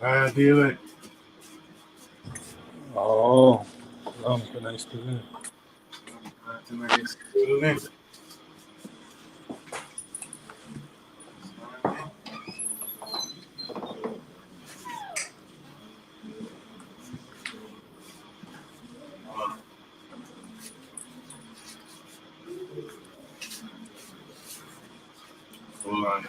Dile. Oh, selam ጤና ይስጥልኝ። Hold on.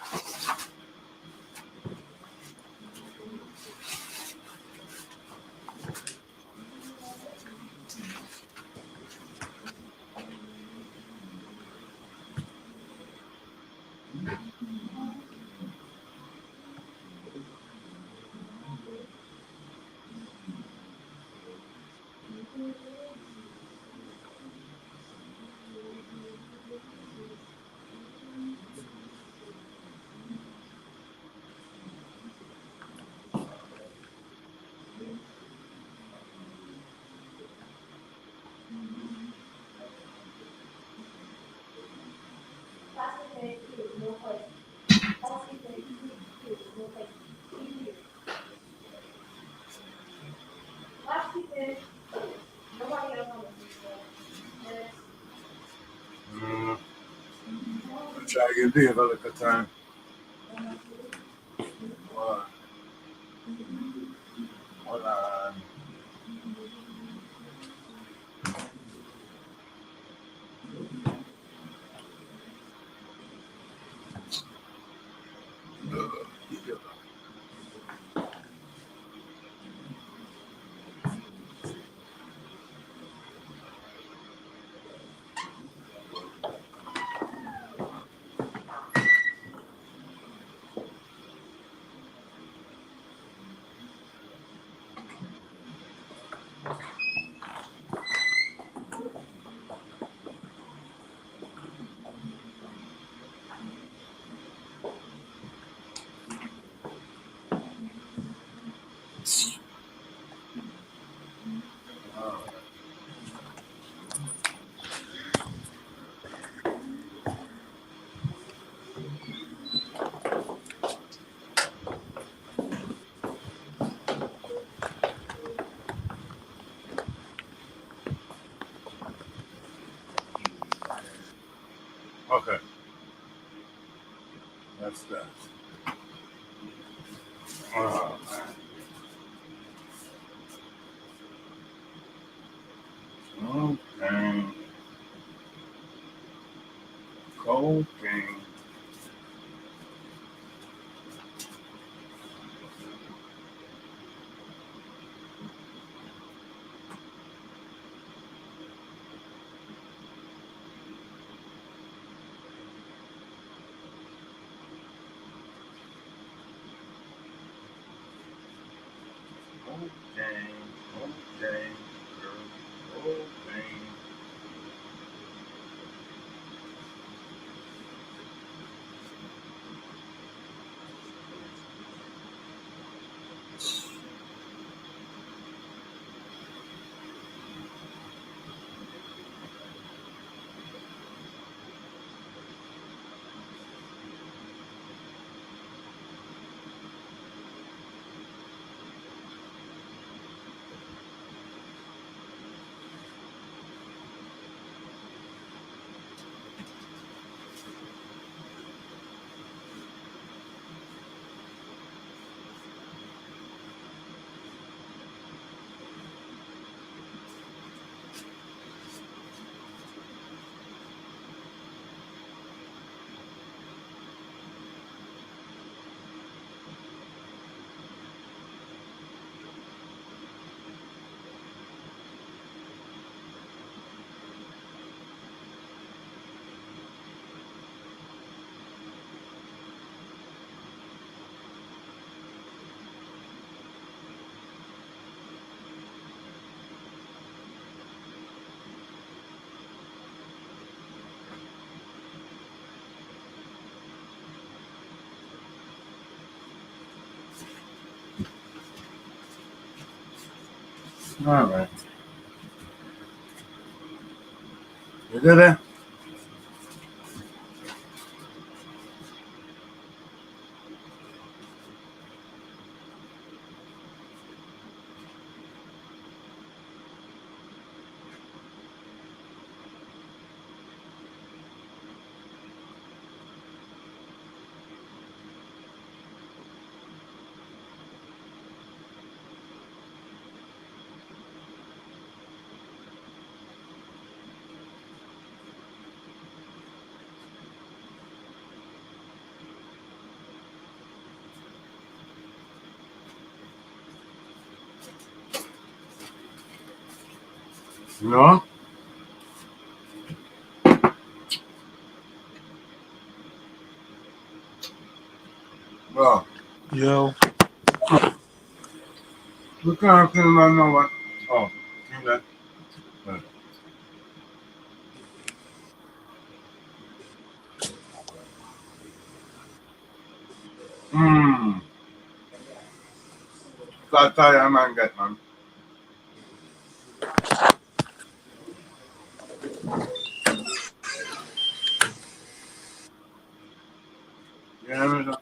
Try to get there another good time. Hold on. Okay. That's that. Oh, man. Okay. Cocaine. Okay. Okay. Okay. All right. You did it? No? Well, Yo. we can't feel man know what. Oh, think that. Flat tire man get man. You know what I mean?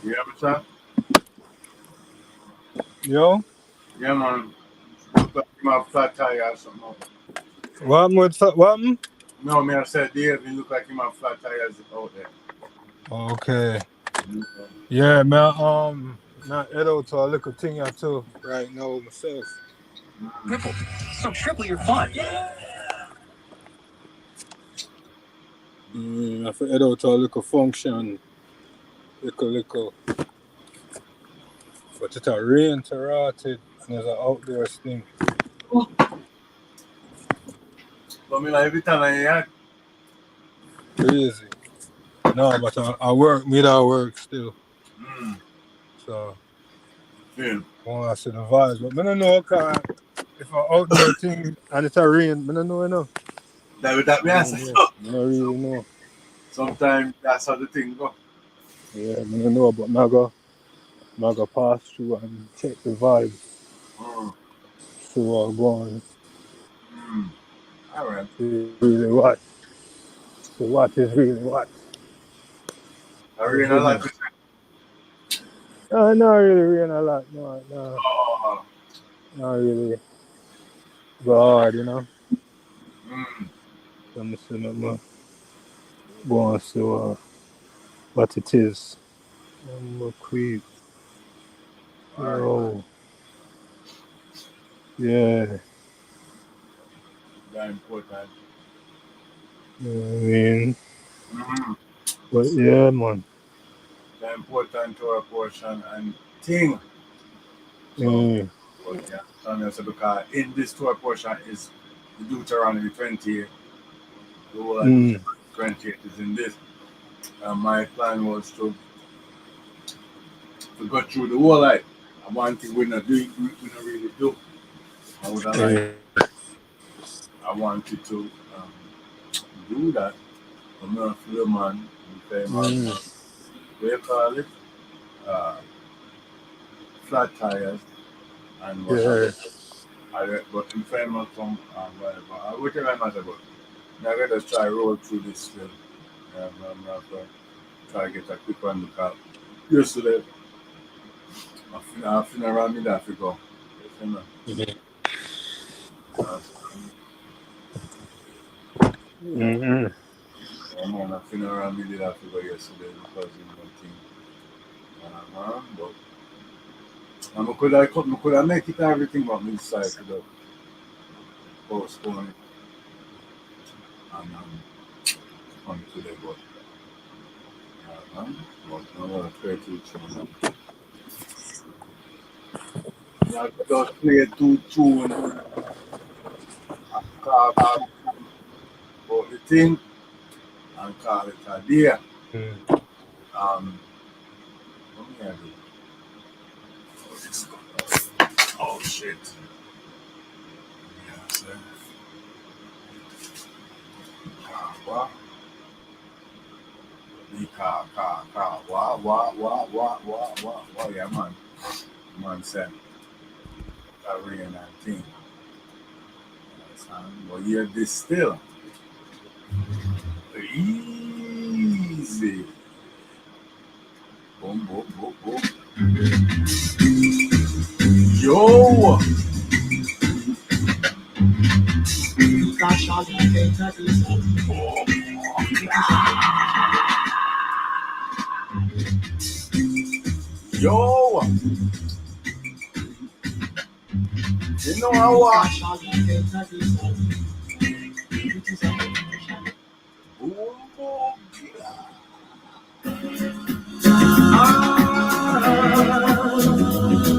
You know what I'm Yo. Yeah, man. Look like him have flat tire or something. What happened? No, me I said Dave, he look like him have flat tires out there. Okay. Yeah, man. Not head out to a little thing or two right now myself. Triple. So triple your fun. I have to head out to a little function. Little. But it's a rain to rotted and there's an outdoors thing. But me like every time I hear Crazy. No, but I work, me that work still. So yeah. I want to see the vibes. But I don't know, cause if an outdoor thing and it's a rain, I don't know enough. That me answer. I don't really know. Sometimes that's how the thing go. Yeah, I don't know, but I go pass through and check the vibes. So I'll go on. Alright. See really what. So what is really what. I really like it. Not really rain a lot. No. Oh. Not really. Go hard, you know. So I'm saying go on to what it is. I'm a creep. Oh. Yeah. Very important. You know what I mean? But yeah, man. Very important to our portion and thing. So, so because in this tour portion is the Deuteronomy 28. The whole of 28 is in this. My plan was to go through the whole life. And one thing we not really do. I would have liked, I wanted to do that. I'm not a film man. What do you call it? Flat tires and whatever. But in famous from whatever. Whichever matter, but I'm going to just try roll through this still. I'm not going to try to get a quick one because yesterday I feel around me that I go. I'm on a around me that I go yesterday because in one thing. But I could have make it everything but me decide to postpone it and on today, but I'm going to try to change. I just play 2 tunes and carve out the thing and call it a day. What me I do? Oh shit. Yeah, sir. What? What? Yeah, man. Man said, I read that thing. Well, yeah, this still. Easy. Boom. Yo! Yo, you know how watch.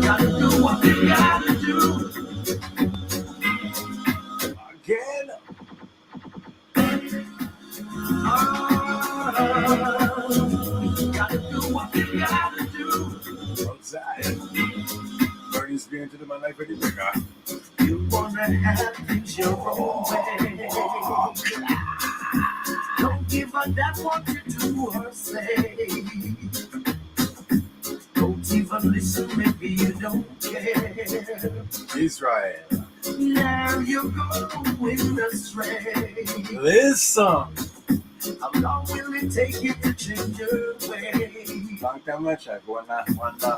Gotta do what you gotta do. Again. Gotta do what you gotta do. Outside. Bernie's being to the man like Betty Bigger. You wanna have things your own way. Don't give a damn what you do or say. Don't even listen, maybe you don't care. Israel. Now you're going astray. Listen. How long will it take you to change your way? Long time I check. One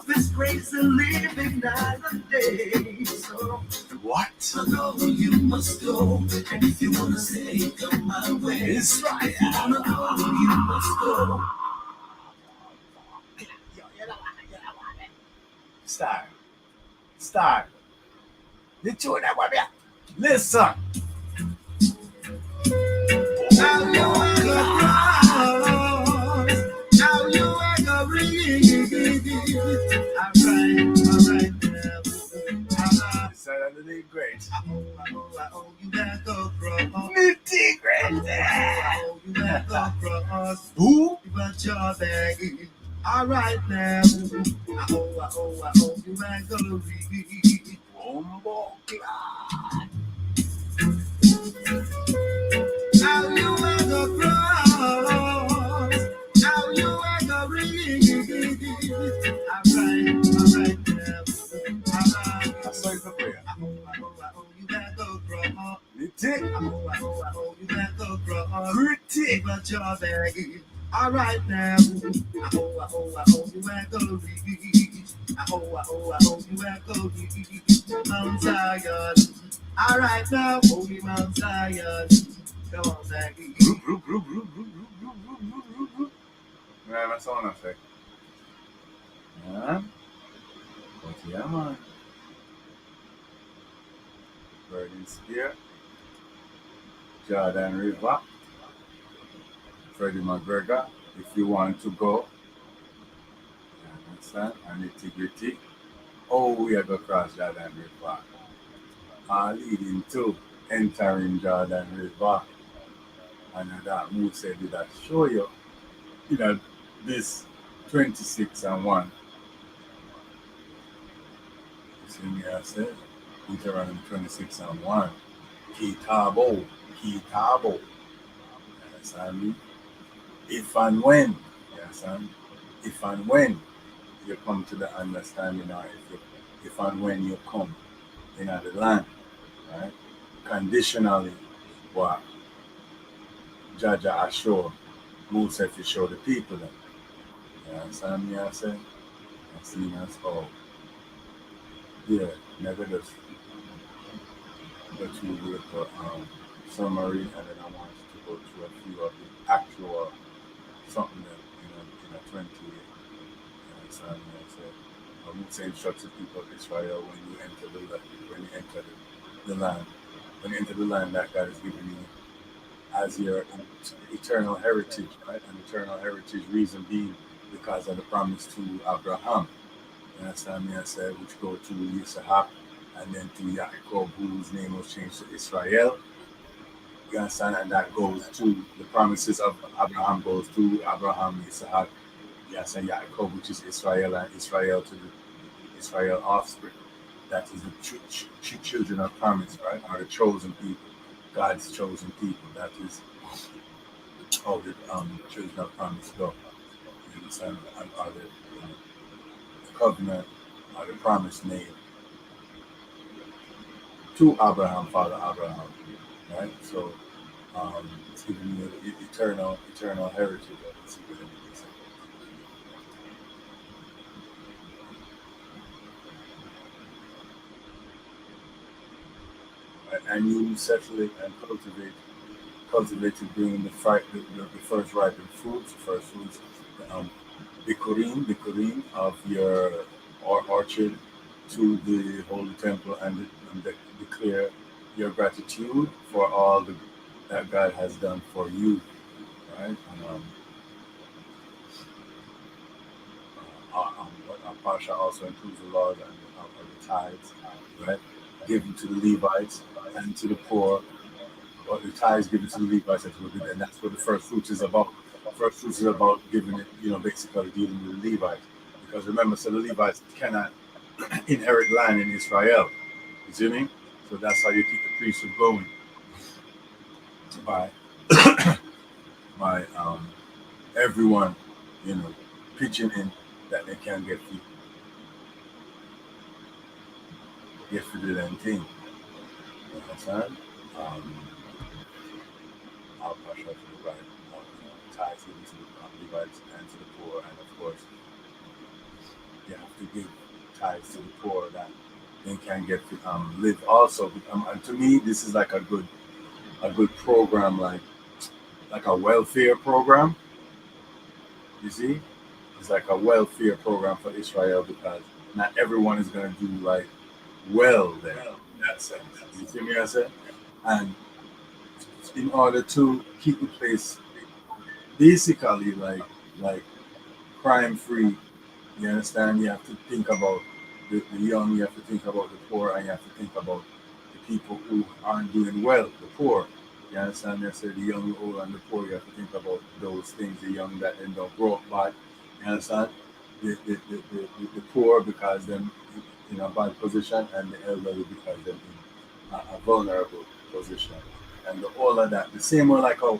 This crazy living night and day. So what? I know you must go. And if you wanna stay, come my way. Israel. I know you must go. Start. The tune that one there. Listen. How you ever cross? How you ever read? Alright now. This side of the day great. I owe you back across. Nitty great. I owe you back across. Who? But your bag. Alright now. I owe you back across. Bombo clad. How you ever cross? How you ever read? Alright now. That's why it's a prayer. I owe you back across. Nitty. I owe you back across. Pretty. But your bag. Alright now. I owe you back across. I owe you back across. Mount Zion. Alright now, holy Mount Zion. Come on, Maggie. Yeah, that's all I say. Yeah. But yeah, man. Burden Spear. Jordan River. Freddie McGregor. If you want to go. You understand? And integrity. Oh, we are going to cross Jordan River. Leading to entering Jordan River. And that move said that show you, this 26-1. You see me, I said, entering 26-1. Key Tabo. You understand me? If and when, you understand? If and when you come to the understanding, or if and when you come in the land, right? Conditionally, what Jaja assure, Musa to show the people them. You understand me? I say, I see us all. Yeah, never just go through with the summary, and then I want you to go through a few of the actual something that in a 20 year. You understand me? I say, Musa instructs the people of Israel when you enter the land, when you enter the land that God has given you as your eternal heritage, right? And eternal heritage reason being because of the promise to Abraham. You understand me? I said, which go to Isaac and then to Yaakov, whose name was changed to Israel. You understand? And that goes to the promises of Abraham goes to Abraham, Isaac, yes, and Yaakov, which is Israel, and Israel to the Israel offspring. That is the children of promise, right? Or the chosen people, God's chosen people. That is how the children of promise go. You understand? Or the covenant or the promise made to Abraham, Father Abraham, right? So it's giving you the eternal heritage of this. And you settle it and cultivate cultivated during the first ripened fruits, um, bikurim of your orchard to the holy temple and declare your gratitude for all that God has done for you, right? And, what our Pasha also includes the laws of the tithes, right? Given to the Levites and to the poor, or the tithes given to the Levites, and that's what the first fruits is about. First fruits is about giving it, basically dealing with the Levites. Because remember, so the Levites cannot inherit land in Israel. You see me? So that's how you keep the priesthood going by by everyone, pitching in that they can get food and thing. You understand? Um, I'll pass out to the right, tithes given to the Levites and to the poor, and of course, you have to give tithes to the poor that they can get to live also. And to me, this is like a good program, like a welfare program. You see, it's like a welfare program for Israel because not everyone is going to do like well there in that sense. You see me, I said, and in order to keep the place basically like crime free. You understand? You have to think about the young, you have to think about the poor, and you have to think about the people who aren't doing well, the poor. You understand? They say the young, the old, and the poor. You have to think about those things, the young that end up broke bad. You understand? The poor because they're in a bad position, and the elderly because they're in a vulnerable position. And all of that. The same way like how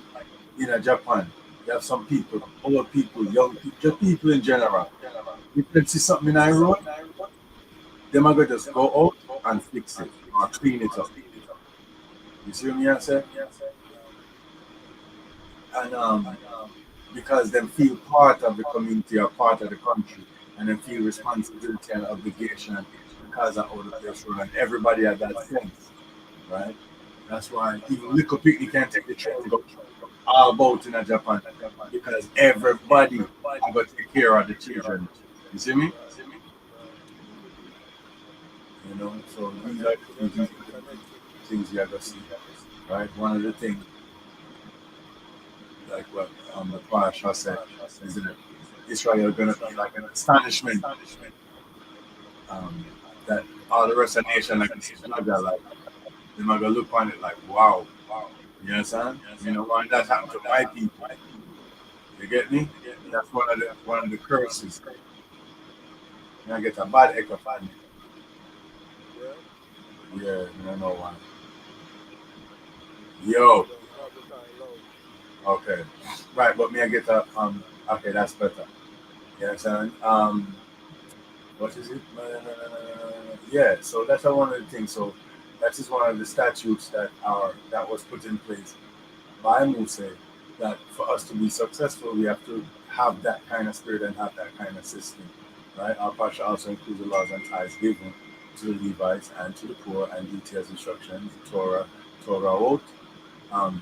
in Japan, you have some people, old people, young people, just people in general. If they see something in the road, they might go just go out and fix it or clean it up. You see what I say? And because they feel part of the community or part of the country, and they feel responsibility and obligation because of how the place run. And everybody has that sense, right? That's why even little people can't take the train and go all about in Japan because everybody have to take care of the children. You see me? So these are the things you have to see, right? One of the things, like what the Pasha said, is that Israel going to be like an astonishment um, that all the rest of the nation, like they're not going to look on it like, wow. You understand? Why that happened to my people. You get me? That's one of the curses. I get a bad echo from it. Yeah, I don't know why. Yo, okay. Right, but me I get a okay, that's better. You understand? What is it? Yeah, so that's one of the things. So that is one of the statutes that was put in place by Musa, that for us to be successful, we have to have that kind of spirit and have that kind of system, right? Our Pasha also includes the laws and tithes given to the Levites and to the poor, and details instructions, Torah oath, um,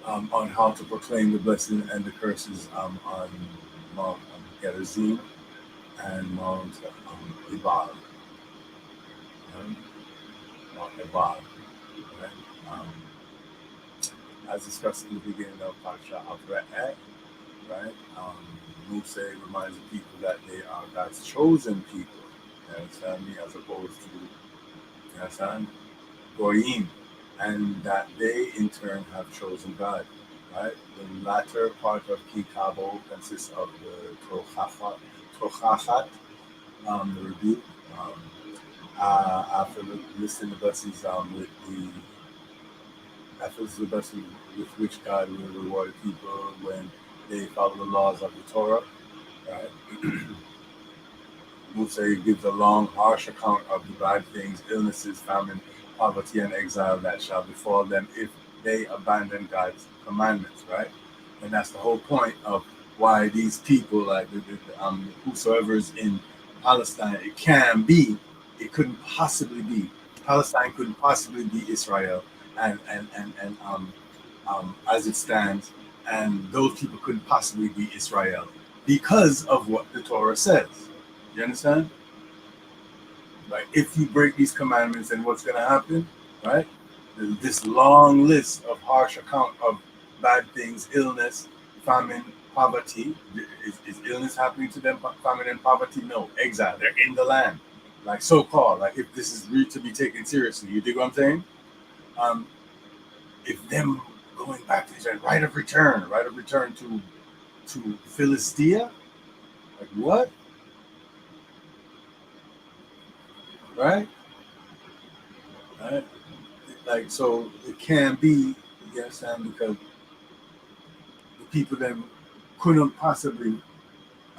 on how to proclaim the blessing and the curses on Mount Gerizim and Mount Ebal, um, Mount Ebal, right? Um, as discussed in the beginning of Parsha of Re'eh, right? Musa reminds the people that they are God's chosen people, you understand me, as opposed to, you understand, Goyim, and that they in turn have chosen God, right? The latter part of Kitabo consists of the Tochachat, the rebuke, um, after listing the blessings with the after the blessing with which God will reward people when they follow the laws of the Torah. Right? Musa gives a long, harsh account of the bad things, illnesses, famine, poverty, and exile that shall befall them if they abandon God's commandments, right? And that's the whole point of why these people, like whosoever is in Palestine, it couldn't possibly be. Palestine couldn't possibly be Israel and as it stands, and those people couldn't possibly be Israel because of what the Torah says. You understand? Like, if you break these commandments, then what's going to happen? Right? This long list of harsh account of bad things, illness, famine, poverty. Is illness happening to them? Famine and poverty? No. Exile. They're in the land. Like, so-called. Like, if this is really to be taken seriously. You dig what I'm saying? Um, if them going back to Israel, right of return to Philistia? Like, what? Right? Right? Like, so it can be, you understand, because the people then couldn't possibly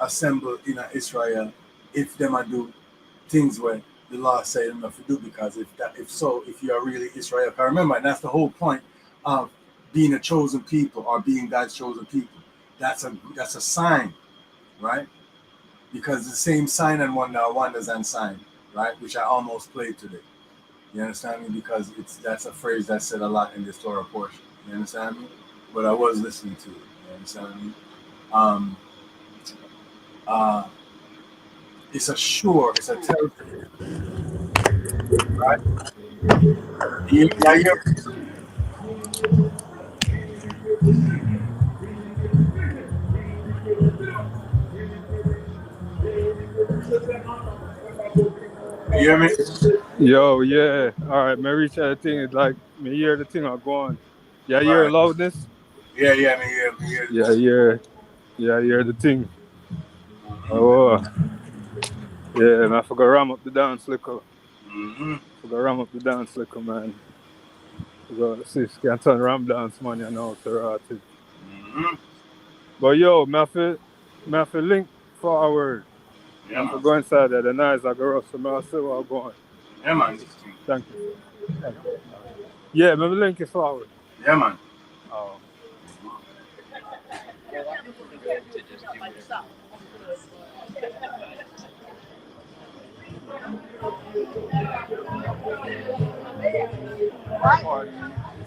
assemble in Israel if them are do things where the law said them not to do, because if you are really Israel, I remember, and that's the whole point of being a chosen people or being God's chosen people. That's a sign, right? Because the same sign and wonders and sign, right? Which I almost played today. You understand me? Because that's a phrase that's said a lot in this Torah portion. You understand me? But I was listening to it. You understand me? Um, uh, it's a territory, right? Yeah. You hear me? Yo, yeah. All right, me reach out the thing. It's like me hear the thing are going. Yeah, hear Right. loudness. Yeah, me hear Yeah, this. hear the thing. Mm-hmm. Oh, yeah. Man, I forgot ram up the dance liquor. Mm-hmm. Forgot ram up the dance liquor, man. Forgot see can turn ram dance, man. You know, Serati. Mm-hmm. But yo, me have to link forward. Yeah, I have to man. go inside there. The nice I go rustle. Me I see where I'm going. Yeah, man. This thing. Thank you, sir. Thank you. Yeah, me link it forward. Yeah, man. Oh.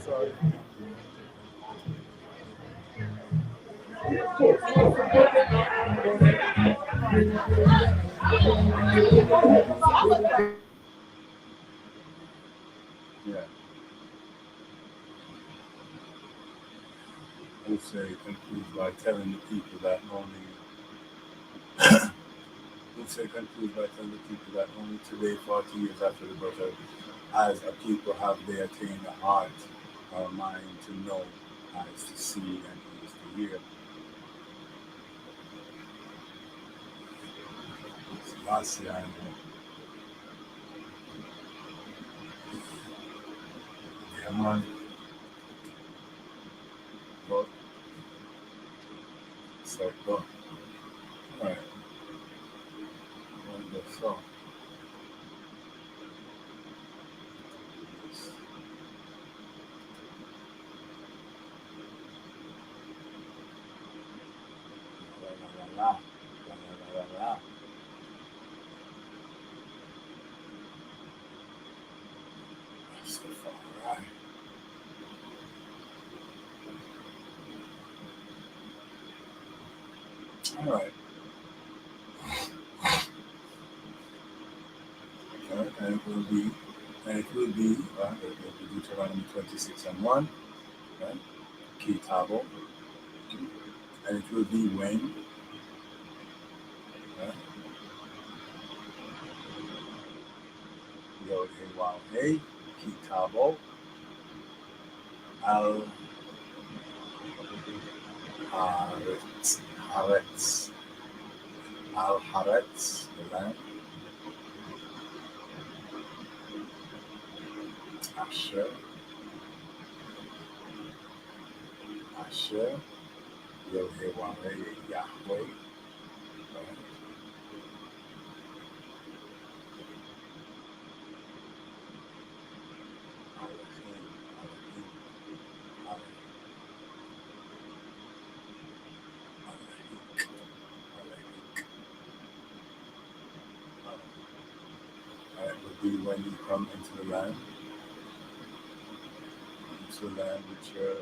Sorry. Yeah. I would say conclude by telling the people that only. I would say conclude by telling the people that only today, 40 years after the birth of, as a people, have they attained a heart or mind to know, eyes to see, and ears to hear. Selassie, yeah, man. But, so, but, all right. So, la, la, la, la, la, la, la. So far, all right. All right. And it will be, it will be Deuteronomy 26 and 1, right? Kitabo, and it will be when, right? Yod He Waw He, Kitabo, Al Haaretz, Haaretz, Al Haaretz, the land, Asher, Asher, Yod He Waw He, Yahweh, right? Elohim, Elohim, Elohim, Elohim, Elohim. It would be when you come into the land, to the land which your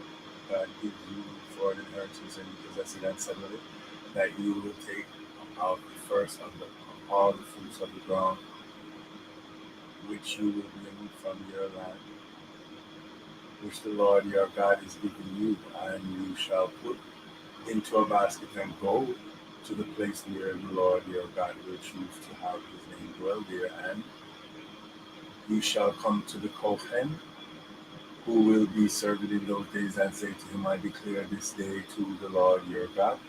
God gives you for an inheritance, and you possess it and settle it, that you will take out the first of all the fruits of the ground, which you will bring from your land, which the Lord your God is giving you, and you shall put into a basket and go to the place where the Lord your God will choose to have his name dwell there, and you shall come to the Kohen, who will be serving in those days, and say to him, I declare this day to the Lord your God,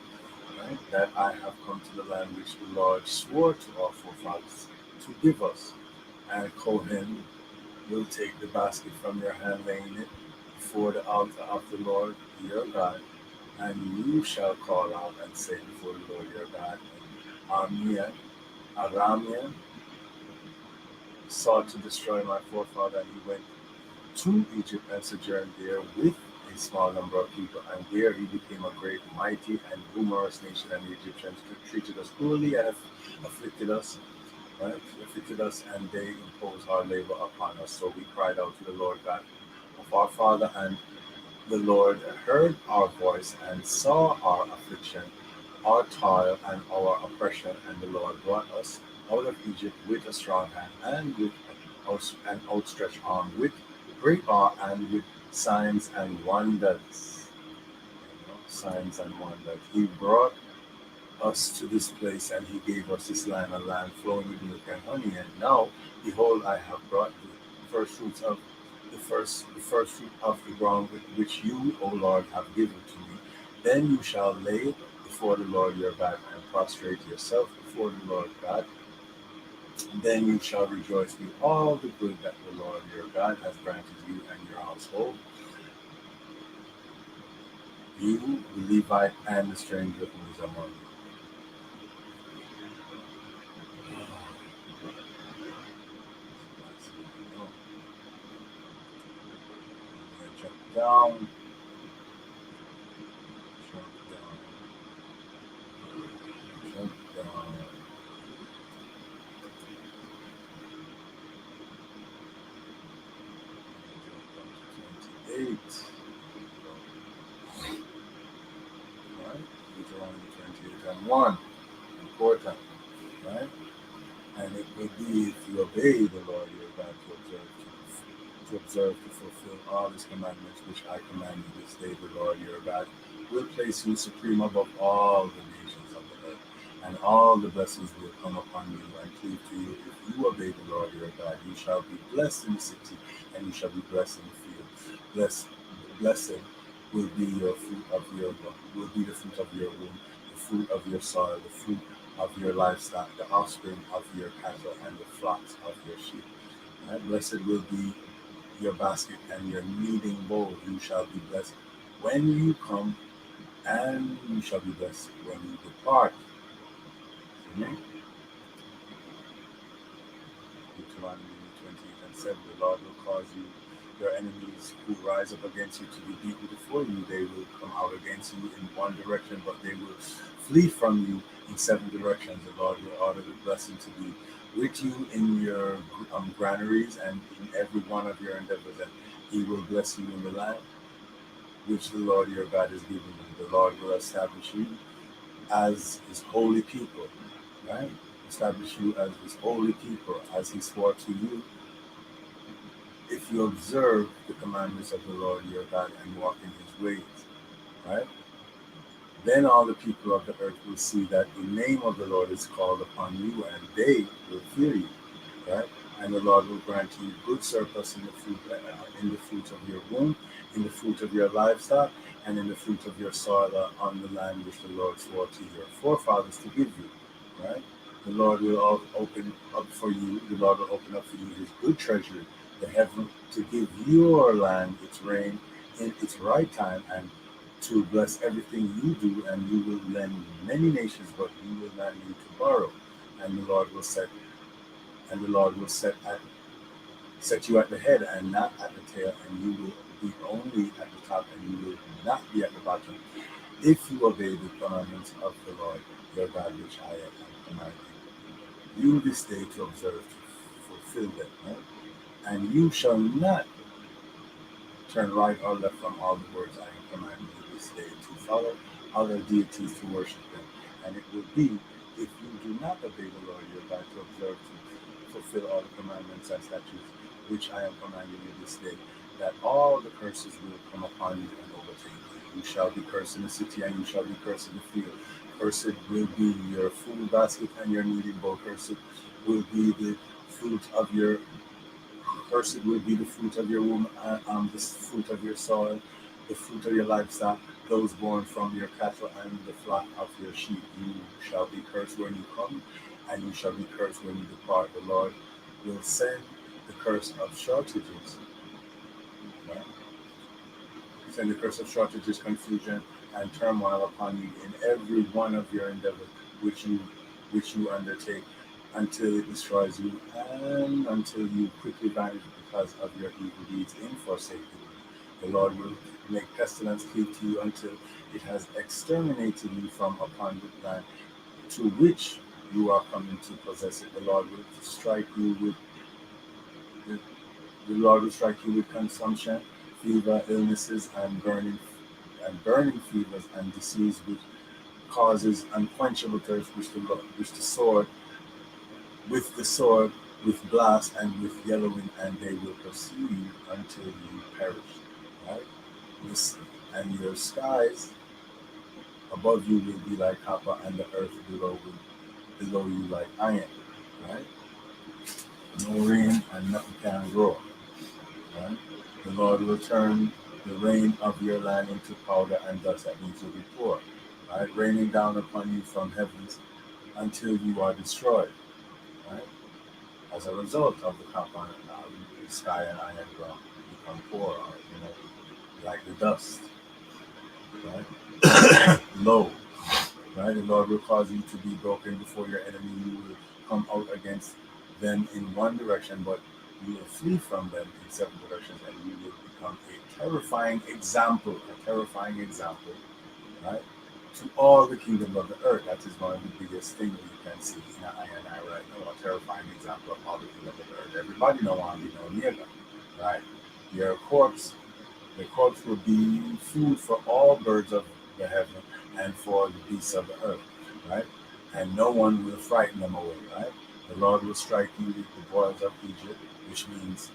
right, that I have come to the land which the Lord swore to our forefathers to give us. And Kohen will take the basket from your hand, laying it before the altar of the Lord your God, and you shall call out and say before the Lord your God, Aramean sought to destroy my forefather, and he went to Egypt and sojourned there with a small number of people, and there he became a great, mighty, and numerous nation, and the Egyptians treated us cruelly and afflicted us, right? Afflicted us, and they imposed hard labor upon us. So we cried out to the Lord God of our father, and the Lord heard our voice and saw our affliction, our toil, and our oppression, and the Lord brought us out of Egypt with a strong hand and with an outstretched arm, with great awe, and with signs and wonders. Signs and wonders. He brought us to this place, and he gave us this land, a land flowing with milk and honey. And now, behold, I have brought the first fruits of the first fruit of the ground which you, O Lord, have given to me. Then you shall lay before the Lord your God and prostrate yourself before the Lord God. Then you shall rejoice with all the good that the Lord your God has granted you and your household, you, the Levite, and the stranger who is among you. Jump down, jump down, jump down. Jump down to 28. Right? Deuteronomy 28 and 1. Important. Right? And it will be if you obey the Lord your God to fulfill all his commandments which I command you this day, the Lord your God will place you supreme above all the nations of the earth, and all the blessings will come upon you and cleave to you. If you obey the Lord your God, you shall be blessed in the city, and you shall be blessed in the field. Blessed will be your fruit of your will be the fruit of your womb, the fruit of your soil, the fruit of your livestock, the offspring of your cattle, and the flocks of your sheep. And blessed will be your basket and your kneading bowl. You shall be blessed when you come, and you shall be blessed when you depart. Amen. Deuteronomy 28 and 7. The Lord will cause you, your enemies who rise up against you, to be beaten before you. They will come out against you in one direction, but they will flee from you in seven directions. The Lord will order the blessing to be with you in your granaries and in every one of your endeavors, and he will bless you in the land which the Lord your God is giving you. The Lord will establish you as his holy people, right? Establish you as his holy people, as he swore to you, if you observe the commandments of the Lord your God and walk in his ways, right? Then all the people of the earth will see that the name of the Lord is called upon you, and they will fear you, right? And the Lord will grant you good surplus in the fruit of your womb, in the fruit of your livestock, and in the fruit of your soil on the land which the Lord swore to your forefathers to give you, right? The Lord will open up for you. The Lord will open up for you his good treasury, the heaven, to give your land its rain in its right time, and to bless everything you do, and you will lend many nations, but you will not need to borrow. And the Lord will set you at the head and not at the tail, and you will be only at the top, and you will not be at the bottom, if you obey the commandments of the Lord your God, which I have commanded you this day to observe, to fulfill them. Right? And you shall not turn right or left from all the words I am commanding you this day to follow other deities to worship them. And it will be, if you do not obey the Lord your God to observe to fulfill all the commandments and statutes which I am commanding you this day, that all the curses will come upon you and overtake you. You shall be cursed in the city, and you shall be cursed in the field. Cursed will be your food basket and your kneading bowl. Cursed will be the fruit of your Cursed will be the fruit of your womb, the fruit of your soil, the fruit of your livestock, those born from your cattle and the flock of your sheep. You shall be cursed when you come, and you shall be cursed when you depart. The Lord will send the curse of shortages. Right? Send the curse of shortages, confusion, and turmoil upon you in every one of your endeavors which you undertake, until it destroys you and until you quickly vanish because of your evil deeds in forsaking you. The Lord will make pestilence cleave to you until it has exterminated you from upon the land to which you are coming to possess it. The, the Lord will strike you with consumption, fever, illnesses, and burning fevers and disease which causes unquenchable thirst, which the sword with the sword, with blast, and with yellowing, and they will pursue you until you perish. Right? And your skies above you will be like copper, and the earth below you like iron. Right? No rain, and nothing can grow. Right? The Lord will turn the rain of your land into powder and dust. That means you'll be poor. Right? Raining down upon you from heavens until you are destroyed. Right? As a result of the compound, the sky and iron become poor, like the dust, right? Low, right? The Lord will cause you to be broken before your enemy. You will come out against them in one direction, but you will flee from them in seven directions, and you will become a terrifying example, right? To all the kingdom of the earth. That is one of the biggest things you can see in I and I right now. A terrifying example of all the kingdom of the earth. Everybody know want to be no near them. Right? Your corpse, the corpse will be food for all birds of the heaven and for the beasts of the earth. Right? And no one will frighten them away. Right? The Lord will strike you with the boils of Egypt, which means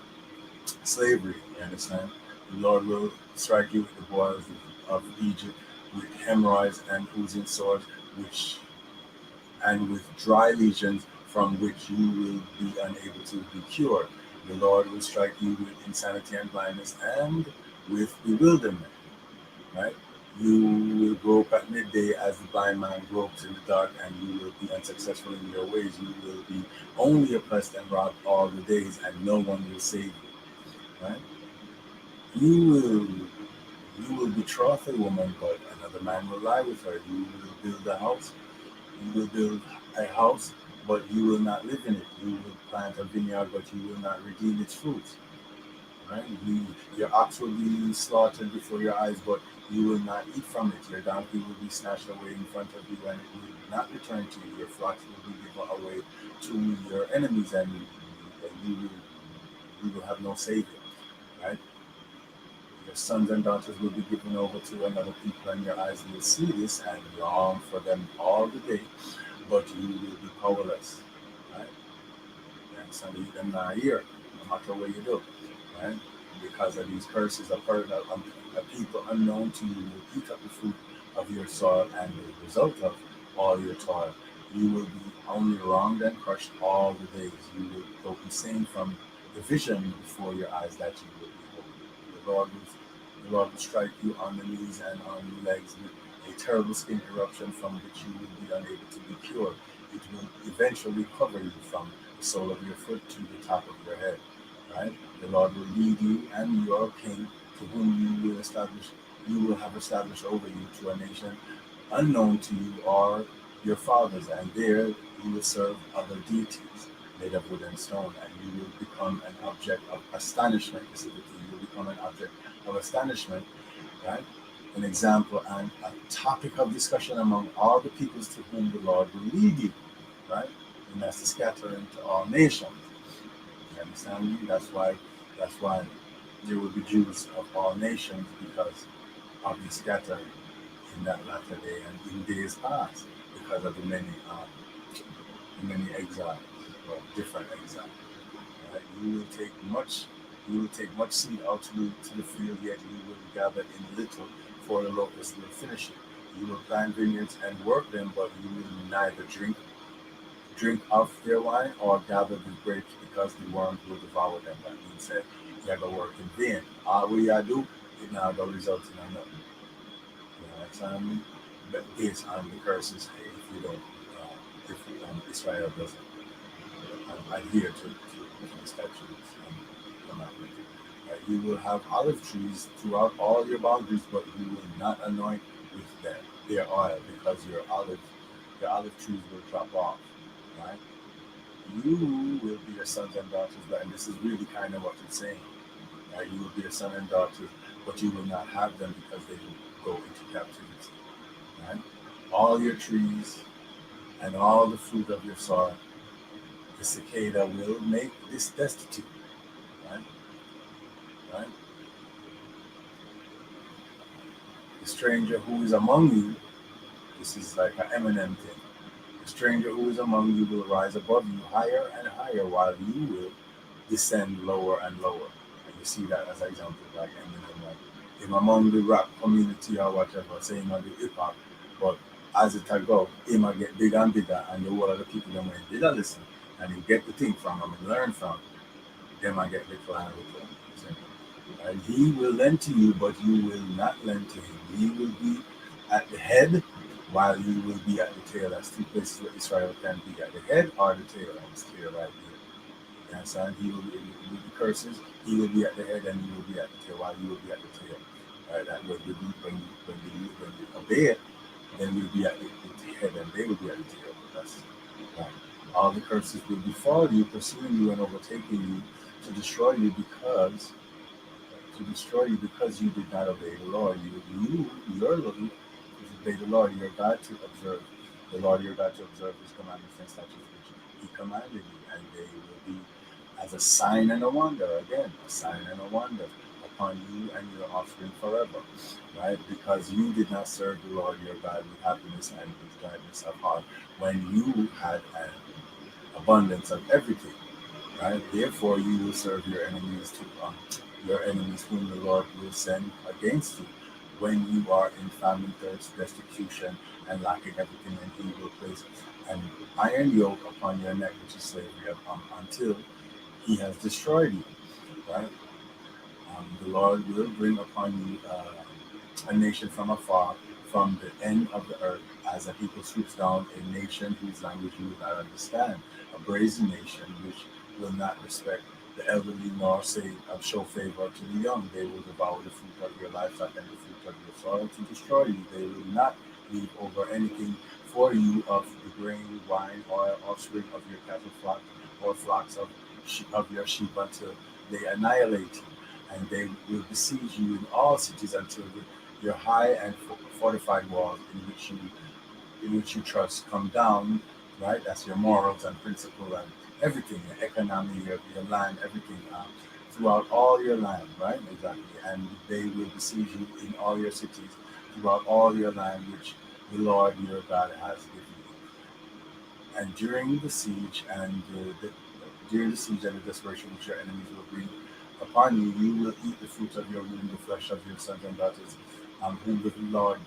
slavery. You understand? The Lord will strike you with the boils of Egypt, with hemorrhoids and oozing sores, and with dry lesions from which you will be unable to be cured. The Lord will strike you with insanity and blindness and with bewilderment. Right? You will grope at midday as the blind man gropes in the dark, and you will be unsuccessful in your ways. You will be only oppressed and robbed all the days, and no one will save you. Right? You will You will betroth a woman, but another man will lie with her. You will build a house. You will build a house, but you will not live in it. You will plant a vineyard, but you will not redeem its fruits. Right? Your ox will be slaughtered before your eyes, but you will not eat from it. Your donkey will be snatched away in front of you, and it will not return to you. Your flocks will be given away to your enemies, and you will have no savior. Right? Your sons and daughters will be given over to another people, and your eyes will see this and long for them all the day, but you will be powerless. Right? And some of them not here, no matter what you do. Right? Because of these curses, a people unknown to you will eat up the fruit of your soil, and the result of all your toil. You will be only wronged and crushed all the days. You will go insane from the vision before your eyes that you will behold. The Lord will strike you on the knees and on the legs with a terrible skin eruption from which you will be unable to be cured. It will eventually cover you from the sole of your foot to the top of your head. Right? The Lord will lead you and your king, to whom you will have established over you, to a nation unknown to you or your fathers, and there you will serve other deities made of wood and stone, and you will become an object of astonishment. Specifically, you will become an object of astonishment, right? An example and a topic of discussion among all the peoples to whom the Lord will lead you, right? And that's to scatter into all nations. You understand me? That's why there will be Jews of all nations because of the scattering in that latter day and in days past because of the many exiles or different exiles. Right? You will take much seed out to the field, yet you will gather in little, for the locusts will finish it. You will plant vineyards and work them, but you will neither drink of their wine or gather the grapes because the worms will devour them. That means that you have to work in vain. All we gotta do, it now go result in nothing. You know what I'm saying? But based on the curses, hey, if you don't, if Israel doesn't adhere to the statutes and commandments. You will have olive trees throughout all your boundaries, but you will not anoint with their oil because your olive trees will drop off. Right? You will be your sons and daughters, and this is really kind of what it's saying. You will be your son and daughters, but you will not have them because they will go into captivity. Right? All your trees and all the fruit of your soil, the cicada will make this destitute. Right? Right? The stranger who is among you, this is like an Eminem thing. The stranger who is among you will rise above you higher and higher, while you will descend lower and lower. And you see that as an example, like Eminem, like him among the rap community or whatever, saying on the hip hop, but as it go, he might get bigger and bigger, and the whole of the people that when they don't listen and you get the thing from him and learn from, them I get little and little. And he will lend to you, but you will not lend to him. He will be at the head, while you will be at the tail. That's two places where Israel can be at the head or the tail, and it's clear right here. You understand? He will be with the curses. He will be at the head, and you will be at the tail, while you will be at the tail. Right? That way, when you obey it, then you'll be at the head, and they will be at the tail. That's right. All the curses will befall you, pursuing you and overtaking you to destroy you because you did not obey the Lord. You're looking to obey the Lord your God to observe the Lord your God to observe His commandments and statutes which He commanded you, and they will be as a sign and a wonder. Again, a sign and a wonder upon you and your offspring forever, right? Because you did not serve the Lord your God with happiness and with gladness of heart when you had an abundance of everything, right? Therefore, you will serve your enemies your enemies whom the Lord will send against you when you are in famine, thirst, destitution, and lacking everything in evil places, and iron yoke upon your neck, which is slavery, until He has destroyed you, right? The Lord will bring upon you a nation from afar, from the end of the earth, as a people swoops down, a nation whose language you will not understand, a brazen nation which will not respect the elderly nor show favor to the young. They will devour the fruit of your livestock and the fruit of your soil to destroy you. They will not leave over anything for you of the grain, wine, oil, offspring of your cattle flock, or flocks of your sheep until they annihilate you. And they will besiege you in all cities until your high and fortified walls in which you trust come down, right? That's your morals and principle and everything, your economy, your land, everything, throughout all your land, right? Exactly. And they will besiege you in all your cities, throughout all your land, which the Lord your God has given you. And during the siege and the desperation which your enemies will bring upon you, you will eat the fruits of your womb, the flesh of your sons and daughters, whom the Lord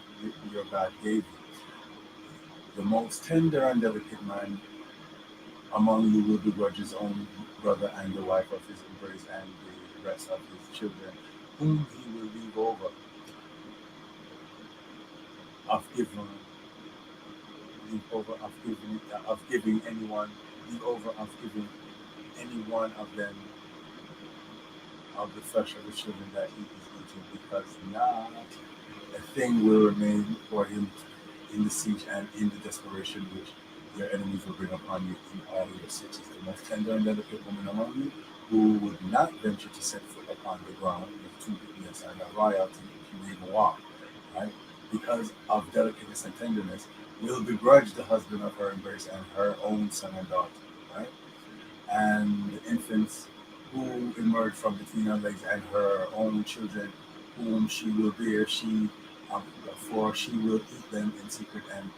your God gave you. The most tender and delicate man among you will begrudge his own brother and the wife of his embrace and the rest of his children, whom he will leave over of giving, leave over of giving any one of them of the flesh of the children that he is eating, because not a thing will remain for him in the siege and in the desperation which your enemies will bring upon you in all your cities. The most tender and delicate woman among you, who would not venture to set foot upon the ground with two witnesses and a royalty if you even walk, right? Because of delicateness and tenderness, will begrudge the husband of her embrace and her own son and daughter, right? And the infants who emerged from between her legs, and her own children, whom she will bear. For she will eat them in secret and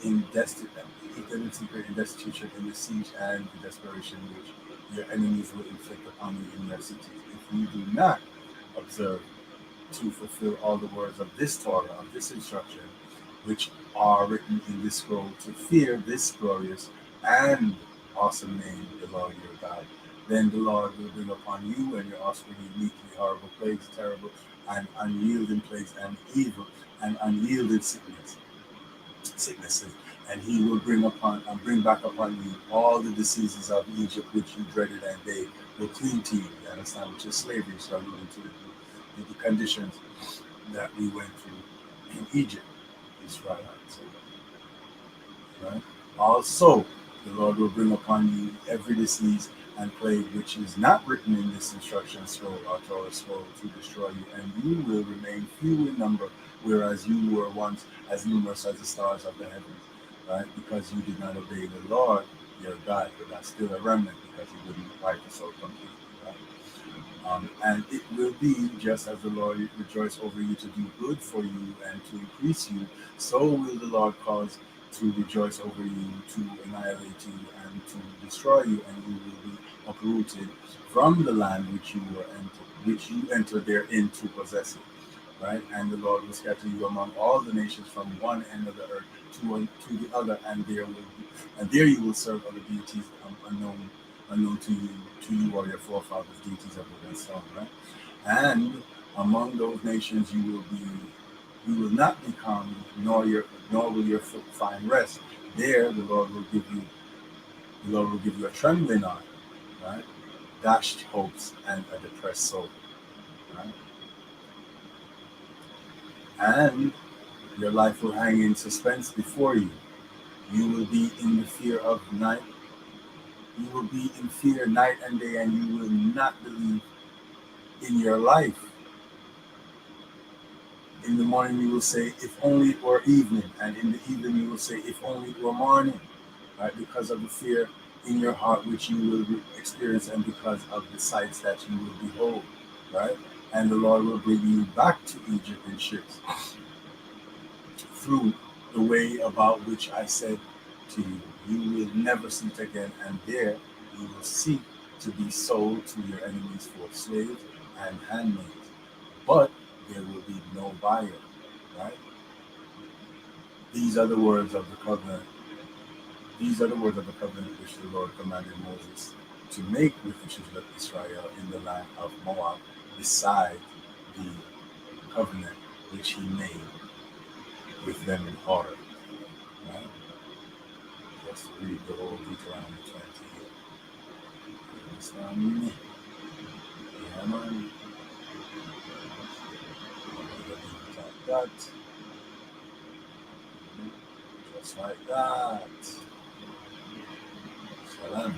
eat them in secret in destitution, in the siege and the desperation which your enemies will inflict upon you in your cities. If you do not observe to fulfill all the words of this Torah, of this instruction, which are written in this scroll, to fear this glorious and awesome name, the Lord your God. Then the Lord will bring upon you and your offspring uniquely horrible plagues, terrible and unyielding plagues, and evil and unyielding sicknesses, and he will bring back upon you all the diseases of Egypt which you dreaded, and they will clean to you. You understand, which is slavery, so alluding to the conditions that we went through in Egypt, Israelites. Right? Also, the Lord will bring upon you every disease and plague which is not written in this instruction scroll or Torah scroll to destroy you, and you will remain few in number, whereas you were once as numerous as the stars of the heavens, right? Because you did not obey the Lord your God, but that's still a remnant because he wouldn't wipe us out completely, right? And it will be just as the Lord rejoice over you to do good for you and to increase you, so will the Lord cause to rejoice over you, to annihilate you and to destroy you, and you will be uprooted from the land which you entered therein to possess it. Right? And the Lord will scatter you among all the nations from one end of the earth to the other, and there you will serve other deities unknown to you or your forefathers, deities of wood and stone, right? And among those nations you will not be calm, nor will your foot find rest. There the Lord will give you a trembling heart, right? Dashed hopes and a depressed soul, right? And your life will hang in suspense before you. You will be in the fear of night. You will be in fear night and day, and you will not believe in your life. In the morning you will say, if only it were evening, and in the evening you will say, if only it were morning, right? Because of the fear in your heart which you will experience, and because of the sights that you will behold, right? And the Lord will bring you back to Egypt in ships through the way about which I said to you, you will never see it again, and there you will seek to be sold to your enemies for slaves and handmaids, but there will be no buyer, right? These are the words of the covenant. These are the words of the covenant which the Lord commanded Moses to make with the children of Israel in the land of Moab, beside the covenant which he made with them in Horeb. Right? Let's read the whole Deuteronomy 28. Understand me? Yeah, man. Like that. Just like that. Salam.